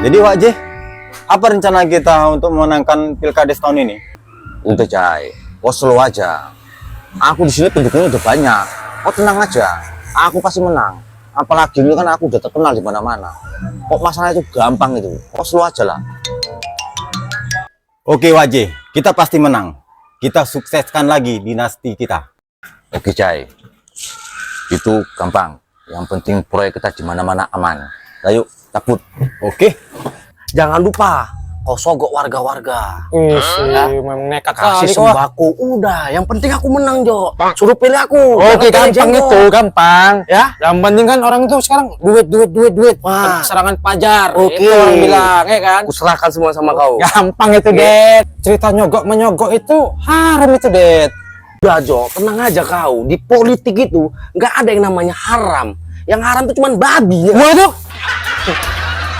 Jadi Wak J, apa rencana kita untuk memenangkan pilkades tahun ini? Udah Jai, kau slow aja. Aku di sini pendukungnya udah banyak. Kau tenang aja, aku pasti menang. Apalagi ini kan aku udah terkenal di mana-mana. Kok masalah itu gampang itu? Kau slow aja lah. Oke Wak J, kita pasti menang. Kita sukseskan lagi dinasti kita. Oke Jai, itu gampang. Yang penting proyek kita di mana-mana aman. Ayo, cabut. Oke. Jangan lupa kau sogok warga-warga. Memang nekat Kasih kali kok. sembako. Udah, yang penting aku menang, Jo. Suruh pilih aku. Oke, Jangan pilih gampang Jenggo. itu, gampang. Ya? Yang penting kan orang itu sekarang duit. Wah. Serangan pajar. Oke. Itu orang bilang, ya kan? Aku serahkan semua sama kau. Gampang itu, Det. Cerita nyogok-menyogok itu haram itu, Det. Udah, Jo, tenang aja kau. Di politik itu nggak ada yang namanya haram. Yang haram itu cuma babi. Ya? Gua itu